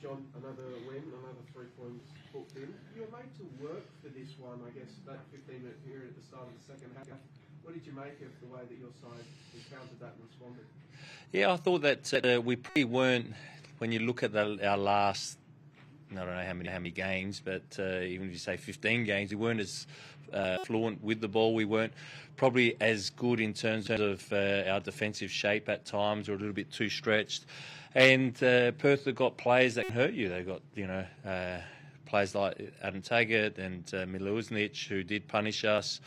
John, another win, another 3 points booked in. You were made to work for this one, I guess, that 15-minute period at the start of the second half. What did you make of the way that your side encountered that and responded? Yeah, I thought that we probably weren't, when you look at our last, I don't know how many games, but even if you say 15 games, we weren't as fluent with the ball. We weren't probably as good in terms of our defensive shape at times. We're a little bit too stretched. And Perth have got players that can hurt you. They've got, players like Adam Taggart and Miluznic who did punish us.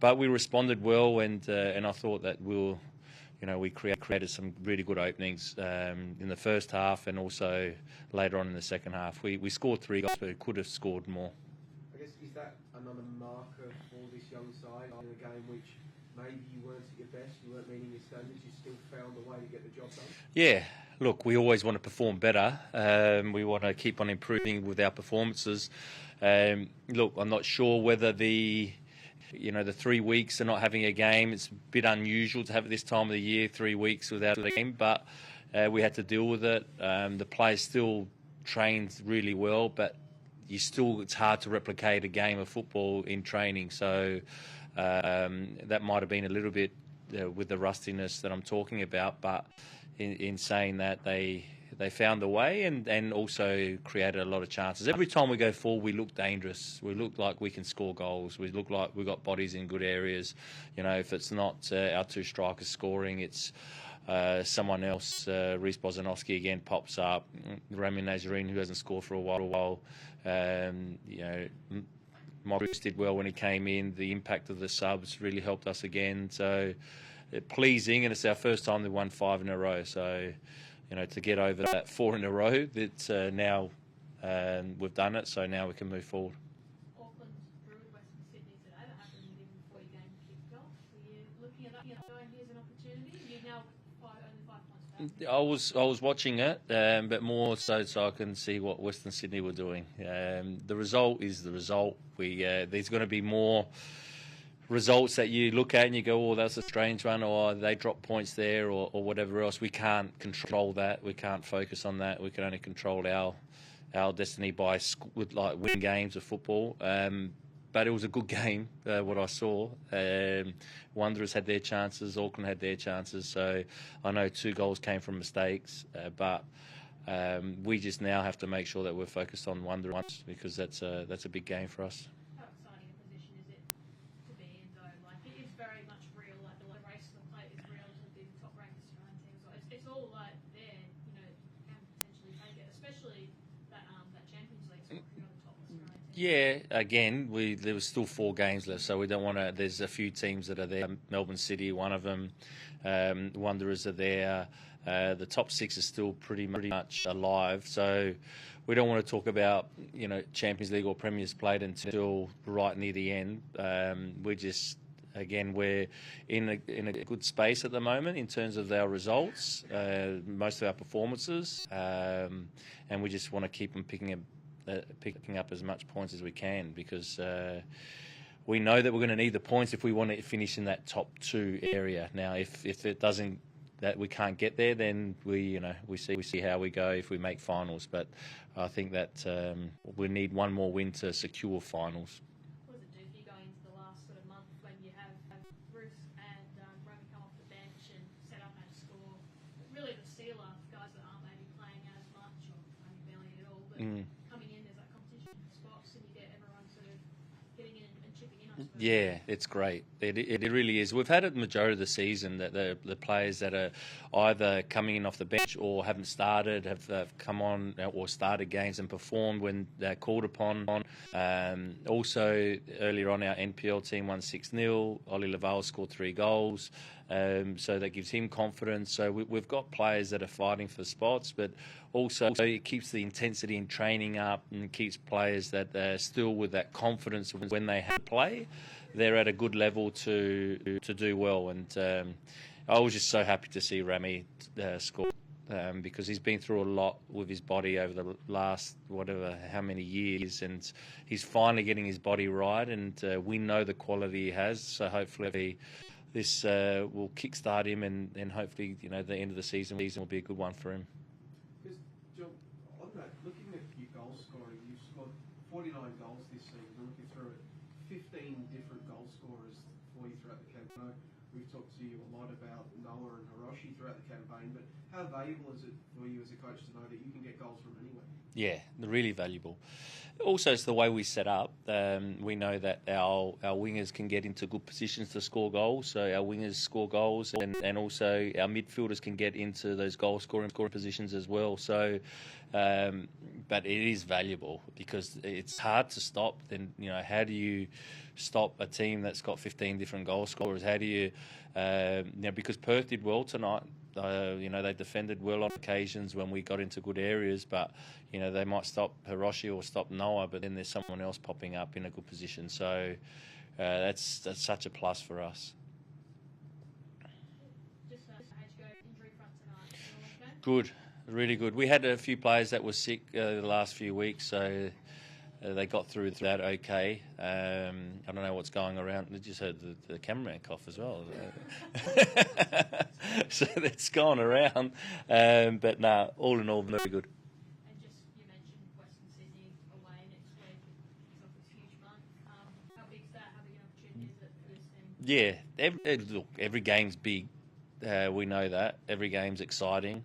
But we responded well, and I thought that we created some really good openings in the first half and also later on in the second half. We scored 3 goals, but we could have scored more. I guess, is that another marker for this young side in a game which maybe you weren't at your best, you weren't meeting your standards, you still found a way to get the job done? Yeah, look, we always want to perform better. We want to keep on improving with our performances. Look, I'm not sure whether the 3 weeks of not having a game, it's a bit unusual to have it this time of the year, 3 weeks without a game, but we had to deal with it. The players still trained really well, but it's hard to replicate a game of football in training. So that might have been a little bit with the rustiness that I'm talking about, but in saying that, they found a way and also created a lot of chances. Every time we go forward, we look dangerous. We look like we can score goals. We look like we've got bodies in good areas. If it's not our 2 strikers scoring, it's someone else. Reece Bozanovski again pops up. Rami Nazarene, who hasn't scored for a while. Morris did well when he came in. The impact of the subs really helped us again. So pleasing, and it's our first time they won 5 in a row. So to get over that 4 in a row, that's now we've done it, so now we can move forward. Auckland drew Western Sydney today. That happened even before your game kicked off. Were you looking at that, going, here's an opportunity? You're now only 5 points back. I was watching it, but more so I can see what Western Sydney were doing. The result is the result. There's going to be more results that you look at and you go, oh, that's a strange one, or they drop points there, or whatever else. We can't control that. We can't focus on that. We can only control our destiny by win games of football. But it was a good game, what I saw. Wanderers had their chances, Auckland had their chances. So I know 2 goals came from mistakes, but we just now have to make sure that we're focused on Wanderers, because that's a big game for us. Very much real, like the race to the plate is real to the top-ranked Australian team. So it's all like there, can potentially take it, especially that Champions League spot for the top Australian team. Yeah, again, there was still 4 games left, so we don't want to. There's a few teams that are there. Melbourne City, one of them. Wanderers are there. The top 6 is still pretty much alive, so we don't want to talk about Champions League or Premiers played until right near the end. We're in a good space at the moment in terms of our results, most of our performances, and we just want to keep them picking up as much points as we can, because we know that we're going to need the points if we want to finish in that top 2 area. Now, if it doesn't, that we can't get there, then we see how we go if we make finals. But I think that we need one more win to secure finals. Coming in, there's that competition for spots, and you get everyone sort of getting in and chipping in. Yeah, it's great. It really is. We've had it the majority of the season that the players that are either coming in off the bench or haven't started have come on or started games and performed when they're called upon. Also, earlier on, our NPL team won 6-0. Ollie Laval scored 3 goals. So that gives him confidence. So we've got players that are fighting for spots, but also it keeps the intensity in training up and keeps players that are still with that confidence when they have to play. They're at a good level to do well. And I was just so happy to see Rami score. Because he's been through a lot with his body over the last how many years, and he's finally getting his body right, and we know the quality he has, so hopefully this will kickstart him, and hopefully the end of the season will be a good one for him. Because, John, on that Looking at your goal scoring, you've scored 49 goals this season. Looking through it, 15 different goal scorers for you throughout the campaign. We've talked to you a lot about Noah and Hiroshi throughout the campaign, but how valuable is it for you as a coach to know that you can get goals from anywhere? Yeah, really valuable. Also, it's the way we set up. We know that our wingers can get into good positions to score goals, so our wingers score goals, and also our midfielders can get into those scoring positions as well. So, but it is valuable because it's hard to stop. Then, how do you stop a team that's got 15 different goal scorers? How do you, because Perth did well tonight. They defended well on occasions when we got into good areas, but they might stop Hiroshi or stop Noah, but then there's someone else popping up in a good position. So that's such a plus for us. Just how'd you go injury front tonight? You all okay? Good, really good. We had a few players that were sick the last few weeks, so they got through that okay. I don't know what's going around. I just heard the cameraman cough as well. So that's gone around. But no, all in all, very good. And just, you mentioned Western Sydney away next week. It's a huge month. How big is that? How big an opportunity is it for this team? Yeah, every game's big. We know that. Every game's exciting.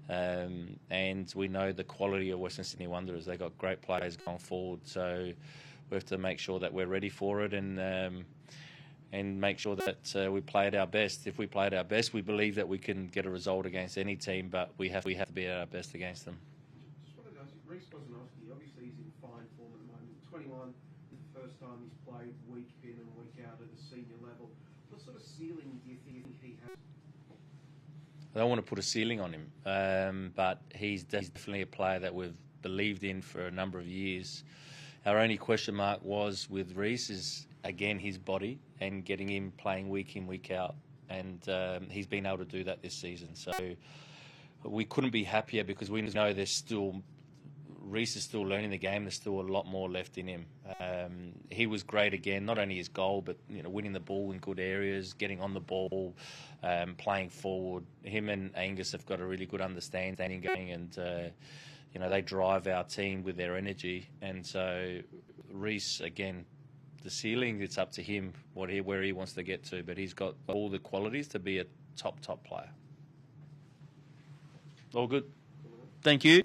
And we know the quality of Western Sydney Wanderers. They've got great players going forward, so we have to make sure that we're ready for it and make sure that we play at our best. If we play at our best, we believe that we can get a result against any team, but we have to be at our best against them. Just wanted to ask you, Reece Bosnowski, obviously he's in fine form at the moment. 21, the first time he's played week in and week out at a senior level. What sort of ceiling do you think he has? I don't want to put a ceiling on him, but he's definitely a player that we've believed in for a number of years. Our only question mark was with Reece is, again, his body and getting him playing week in, week out. And he's been able to do that this season. So we couldn't be happier because we know Reece is still learning the game. There's still a lot more left in him. He was great again, not only his goal, but winning the ball in good areas, getting on the ball, playing forward. Him and Angus have got a really good understanding going, and they drive our team with their energy. And so Reece, again, the ceiling, it's up to him where he wants to get to, but he's got all the qualities to be a top player. All good. Thank you.